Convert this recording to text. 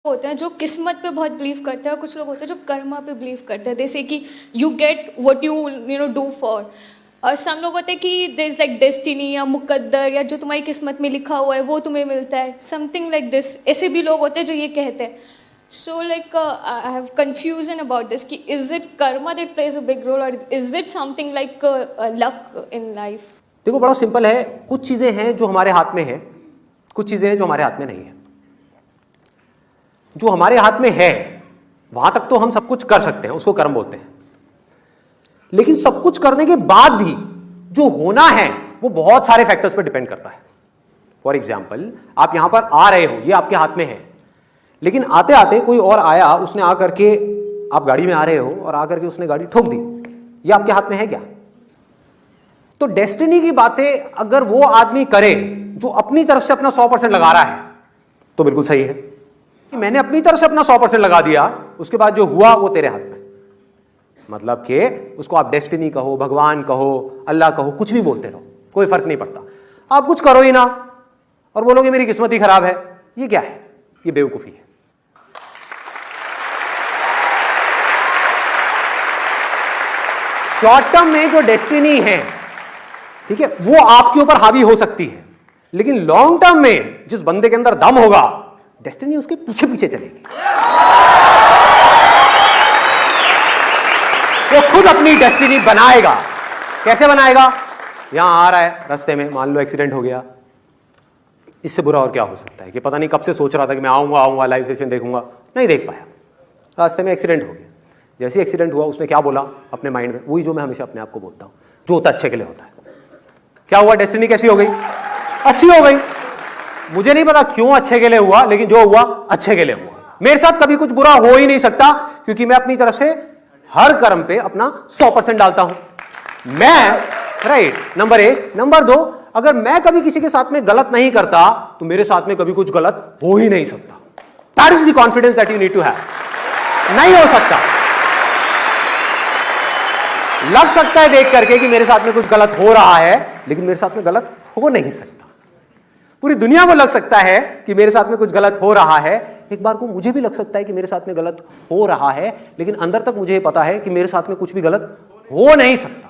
होते हैं जो किस्मत पे बहुत बिलीव करते हैं और कुछ लोग होते हैं जो कर्मा पे बिलीव करते हैं, जैसे कि you get what you do for. और सम लोग होते हैं कि देयर इज लाइक डेस्टिनी या मुकद्दर या जो तुम्हारी किस्मत में लिखा हुआ है वो तुम्हें मिलता है, समथिंग लाइक दिस। ऐसे भी लोग होते हैं जो ये कहते हैं। So like I have confusion about this कि is it karma that plays a big role और is it something like luck in life? देखो बड़ा सिंपल है, कुछ चीजें हैं जो हमारे हाथ में है, कुछ चीजें हैं जो हमारे हाथ में नहीं है। जो हमारे हाथ में है वहां तक तो हम सब कुछ कर सकते हैं, उसको कर्म बोलते हैं। लेकिन सब कुछ करने के बाद भी जो होना है वो बहुत सारे फैक्टर्स पर डिपेंड करता है। फॉर एग्जाम्पल, आप यहां पर आ रहे हो, ये आपके हाथ में है, लेकिन आते आते कोई और आया, उसने आकर के, आप गाड़ी में आ रहे हो और आकर के उसने गाड़ी ठोक दी, ये आपके हाथ में है क्या? तो डेस्टिनी की बातें अगर वो आदमी करे जो अपनी तरफ से अपना 100% लगा रहा है तो बिल्कुल सही है कि मैंने अपनी तरफ से अपना 100% लगा दिया, उसके बाद जो हुआ वो तेरे हाथ में। मतलब कि उसको आप डेस्टिनी कहो, भगवान कहो, अल्लाह कहो, कुछ भी बोलते रहो, कोई फर्क नहीं पड़ता। आप कुछ करो ही ना और बोलोगे मेरी किस्मत ही खराब है, ये क्या है? ये बेवकूफी है। शॉर्ट टर्म में जो डेस्टिनी है, ठीक है, वो आपके ऊपर हावी हो सकती है, लेकिन लॉन्ग टर्म में जिस बंदे के अंदर दम होगा, डेस्टिनी उसके पीछे पीछे चलेगी। वो खुद अपनी डेस्टिनी बनाएगा। कैसे बनाएगा? यहां आ रहा है, रास्ते में मान लो एक्सीडेंट हो गया, इससे बुरा और क्या हो सकता है कि पता नहीं कब से सोच रहा था कि मैं आऊंगा लाइव सेशन देखूंगा, नहीं देख पाया, रास्ते में एक्सीडेंट हो गया। जैसे ही एक्सीडेंट हुआ उसने क्या बोला अपने माइंड में, वही जो मैं हमेशा अपने आप को बोलता हूं, जो होता अच्छे के लिए होता है। क्या हुआ? डेस्टिनी कैसी हो गई? अच्छी हो गई। मुझे नहीं पता क्यों अच्छे के लिए हुआ, लेकिन जो हुआ अच्छे के लिए हुआ। मेरे साथ कभी कुछ बुरा हो ही नहीं सकता, क्योंकि मैं अपनी तरफ से हर कर्म पे अपना 100% डालता हूं मैं, राइट? नंबर 1। नंबर 2, अगर मैं कभी किसी के साथ में गलत नहीं करता तो मेरे साथ में कभी कुछ गलत हो ही नहीं सकता। That is the confidence that you need to have. नहीं हो सकता। लग सकता है देख करके कि मेरे साथ में कुछ गलत हो रहा है, लेकिन मेरे साथ में गलत हो नहीं सकता। पूरी दुनिया को लग सकता है कि मेरे साथ में कुछ गलत हो रहा है, एक बार को मुझे भी लग सकता है कि मेरे साथ में गलत हो रहा है, लेकिन अंदर तक मुझे पता है कि मेरे साथ में कुछ भी गलत हो नहीं सकता।